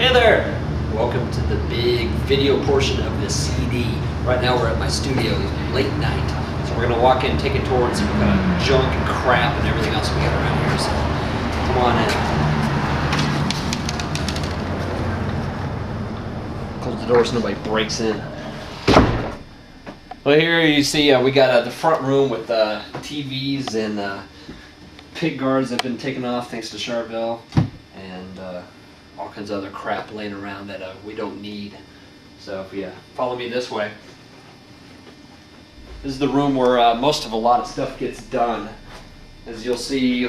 Hey there! Welcome to the big video portion of this CD. Right now we're at my studio, late night. So we're going to walk in, take a tour, and see what kind of junk and crap and everything else we got around here. So come on in. Close the door so nobody breaks in. Well, here you see we got the front room with TVs and pig guards that have been taken off thanks to Charvel, and all kinds of other crap laying around that we don't need. So if you follow me this way, this is the room where most of a lot of stuff gets done. As you'll see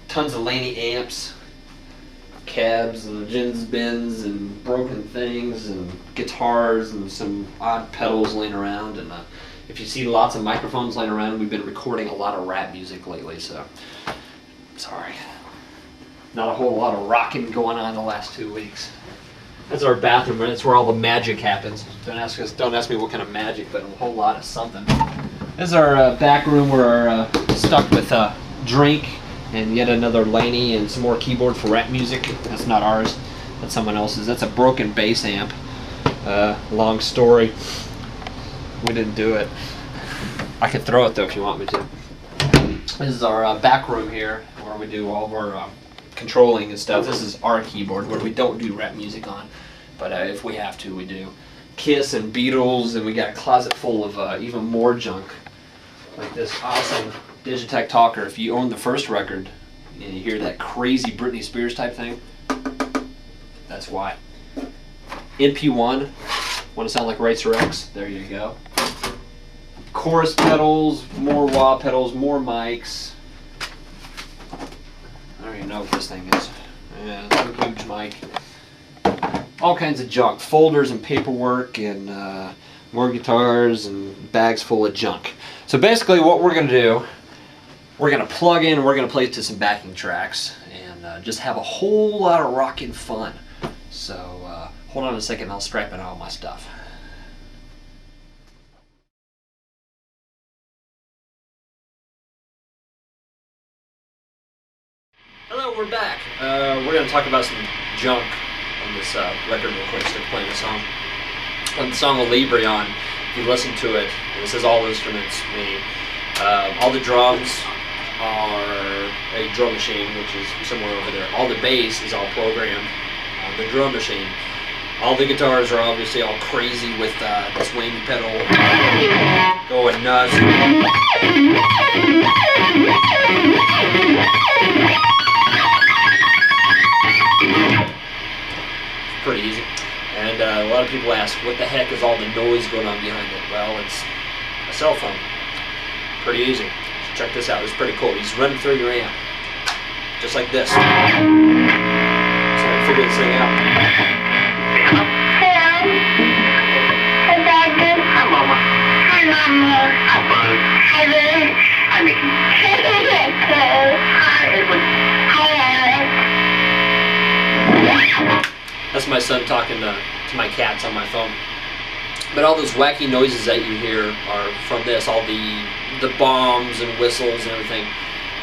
tons of Laney amps, cabs and gins bins and broken things and guitars and some odd pedals laying around. And if you see lots of microphones laying around, we've been recording a lot of rap music lately, so sorry. Not a whole lot of rocking going on the last 2 weeks. That's our bathroom, that's where all the magic happens. Don't ask me what kind of magic, but a whole lot of something. This is our back room where we're stuck with drink and yet another Laney and some more keyboard for rap music. That's not ours, that's someone else's. That's a broken bass amp. Long story. We didn't do it. I could throw it though if you want me to. This is our back room here where we do all of our controlling and stuff. This is our keyboard where we don't do rap music on, but if we have to, we do. Kiss and Beatles, and we got a closet full of even more junk, like this awesome Digitech talker. If you own the first record and you hear that crazy Britney Spears type thing, that's why. NP1, want to sound like Racer X? There you go. Chorus pedals, more wah pedals, more mics. I don't even know what this thing is. Yeah, it's a huge mic. All kinds of junk. Folders and paperwork and more guitars and bags full of junk. So basically what we're going to do, we're going to plug in and we're going to play to some backing tracks and just have a whole lot of rockin' fun. So hold on a second, I'll strap in all my stuff. Hello, we're back. We're going to talk about some junk on this record real quick. Start playing a song. On the song Librion, if you listen to it, this is all instruments, meaning all the drums are a drum machine, which is somewhere over there. All the bass is all programmed on the drum machine. All the guitars are obviously all crazy with the swing pedal going nuts. Pretty easy. And a lot of people ask, what the heck is all the noise going on behind it? Well, it's a cell phone. Pretty easy. So check this out. It's pretty cool. You just run it through your amp. Just like this. So figure this thing out. Hello. Hi, Dad. Hi, Mama. Hi, Mama. Hi, Bud. Hi, Bud. Hi, Mickey. Hi, Edwin. Hi, Alex. That's my son talking to my cats on my phone. But all those wacky noises that you hear are from this, all the bombs and whistles and everything.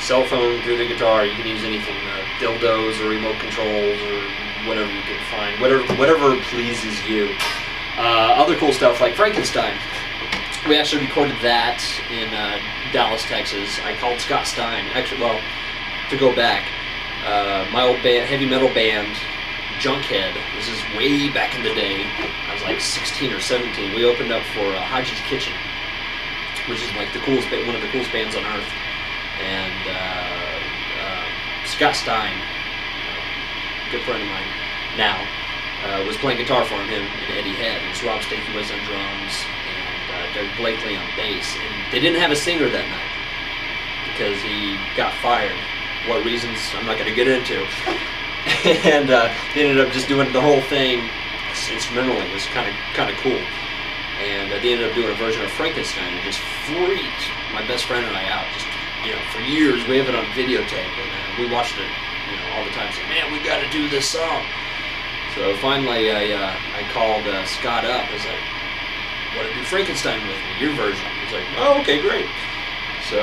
Cell phone through the guitar, you can use anything, dildos or remote controls or whatever you can find, whatever pleases you. Other cool stuff like Frankenstein. We actually recorded that in Dallas, Texas. I called Scott Stein. Actually, well, to go back, my old band, heavy metal band, Junkhead. This is way back in the day. I was like 16 or 17. We opened up for Haji's Kitchen, which is like one of the coolest bands on earth. And Scott Stein, good friend of mine now, was playing guitar for him and Eddie Head. And Rob Stakey was on drums and Derek Blakely on bass. And they didn't have a singer that night because he got fired. What reasons I'm not going to get into. And they ended up just doing the whole thing instrumentally. It was kind of cool. And they ended up doing a version of Frankenstein and just freaked my best friend and I out. Just, for years we have it on videotape and we watched it, all the time. Saying, man, we got to do this song. So finally, I called Scott up. I was like, "Want to do Frankenstein with me? Your version?" He's like, "Oh, okay, great." So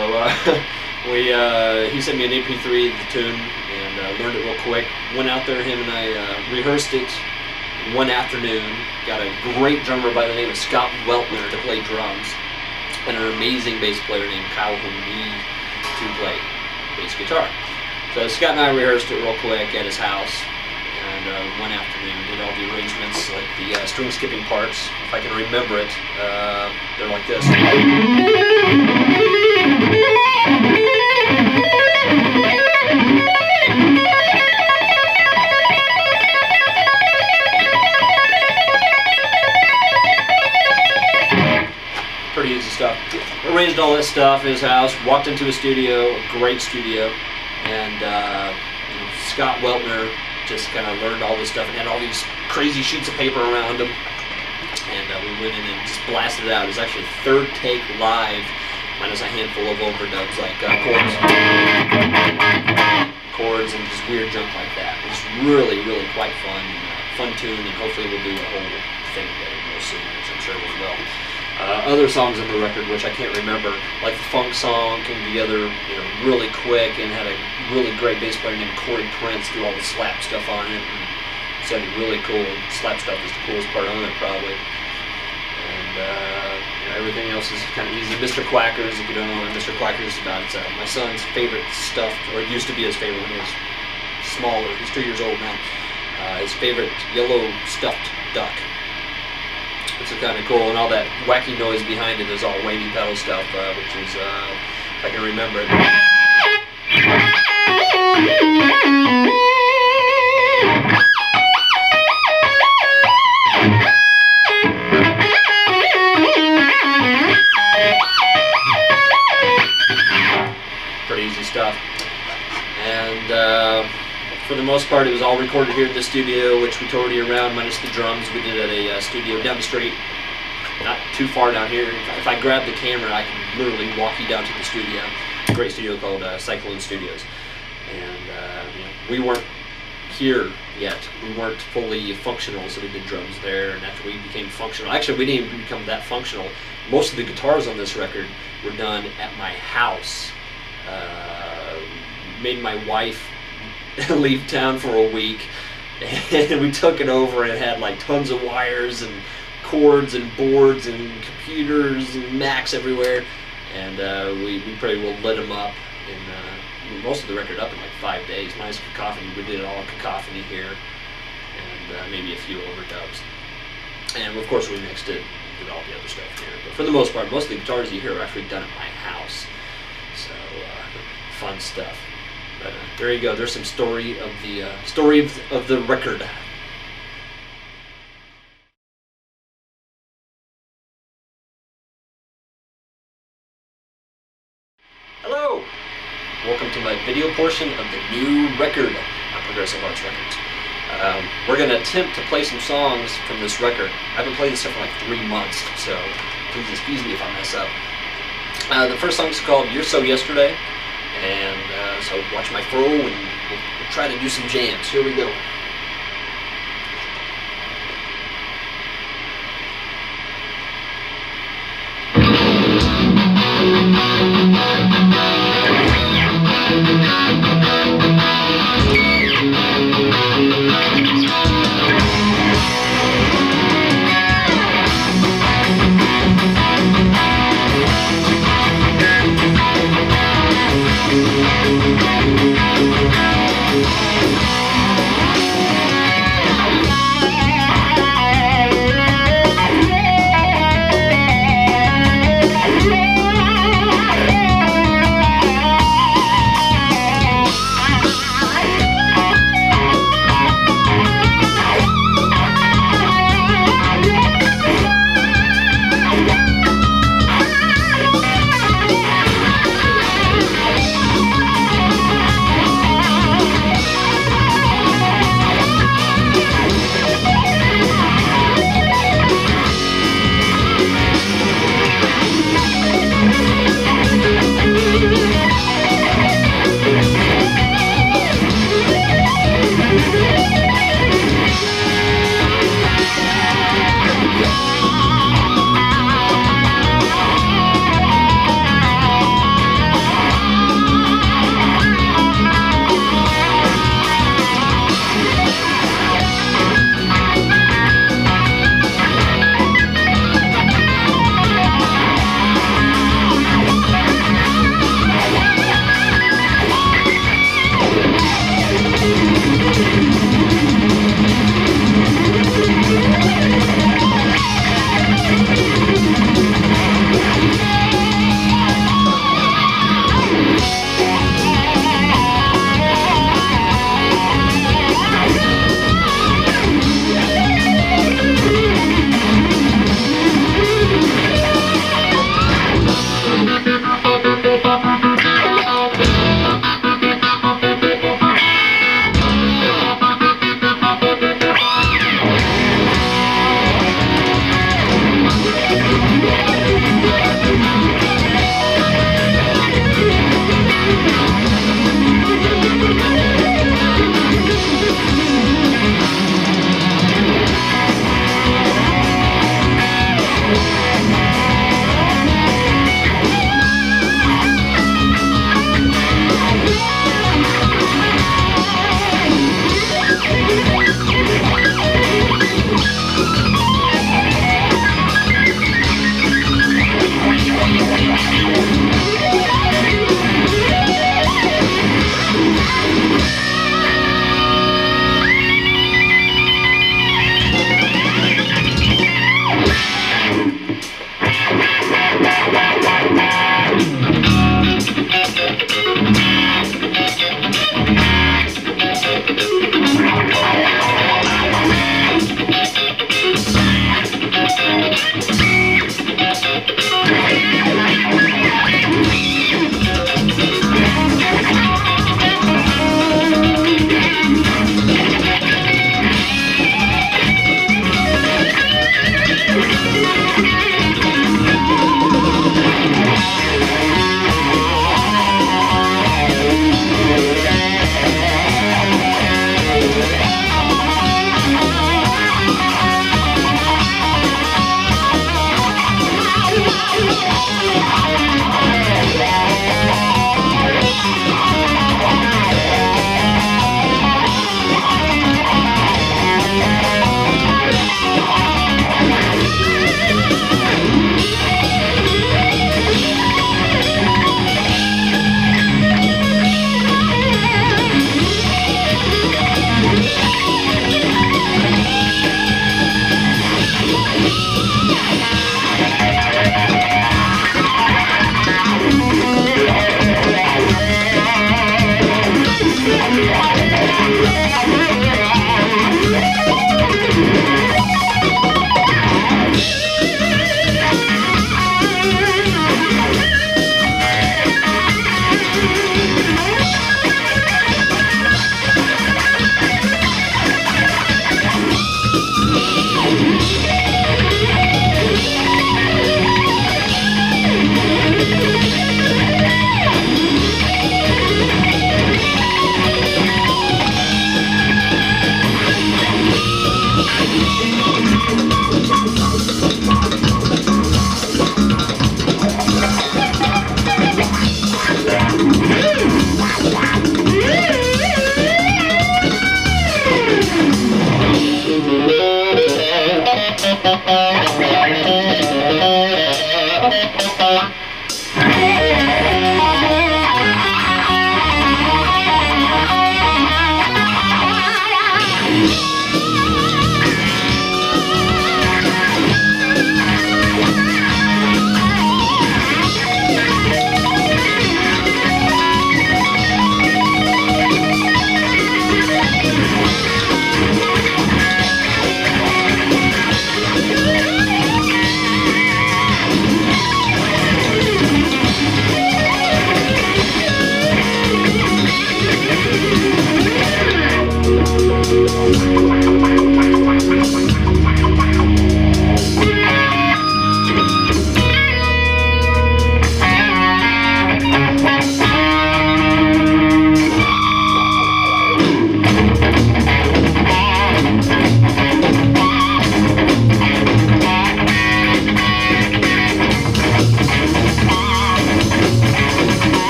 he sent me an MP3 of the tune, and and learned it real quick. Went out there, him and I rehearsed it one afternoon. Got a great drummer by the name of Scott Weltner to play drums, and an amazing bass player named Kyle Mead to play bass guitar. So Scott and I rehearsed it real quick at his house, and one afternoon did all the arrangements, like the string skipping parts. If I can remember it, they're like this. Pretty easy stuff. Arranged all this stuff at his house, walked into a studio, a great studio, and Scott Weltner just kind of learned all this stuff and had all these crazy sheets of paper around him, and we went in and just blasted it out. It was actually third take live, minus a handful of overdubs like chords and just weird junk like that. It was really, really quite fun tune, and hopefully we'll do a whole thing together real soon, which I'm sure we will. Other songs on the record, which I can't remember, like the funk song, came together, really quick, and had a really great bass player named Corey Prince do all the slap stuff on it, and sounded really cool. Slap stuff is the coolest part on it, probably. And everything else is kind of easy. Mr. Quackers, if you don't know what Mr. Quackers is about, it's my son's favorite stuff, or it used to be his favorite when he was smaller. He's 2 years old now. His favorite yellow stuffed duck. It's kind of cool, and all that wacky noise behind it is all wavy pedal stuff, which is, if I can remember it. Pretty easy stuff. And for the most part, it was all recorded here at the studio, which we toured you around, minus the drums. We did it at a studio down the street, not too far down here. If I grab the camera, I can literally walk you down to the studio. A great studio called Cyclone Studios. And we weren't here yet. We weren't fully functional, so we did drums there. And after we became functional, actually we didn't even become that functional. Most of the guitars on this record were done at my house. Made my wife leave town for a week, and we took it over, and it had like tons of wires and cords and boards and computers and Macs everywhere, and we pretty well lit them up, and most of the record up in like 5 days. Minus Cacophony, we did it all in Cacophony here, and maybe a few overdubs, and of course we mixed it, did all the other stuff here. But for the most part, most of the guitars you hear are actually done at my house, so fun stuff. But there you go. There's some story of the record. Hello. Welcome to my video portion of the new record on Progressive Arts Records. We're going to attempt to play some songs from this record. I've been playing this stuff for like 3 months, so please excuse me if I mess up. The first song is called "You're So Yesterday." And so watch my throw, and we'll try to do some jams. Here we go.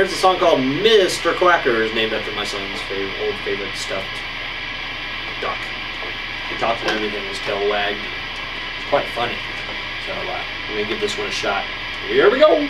here's a song called Mr. Quacker, is named after my son's old favorite stuffed duck. He talked and everything, his tail wagged. It's quite funny. So I'm going to give this one a shot. Here we go!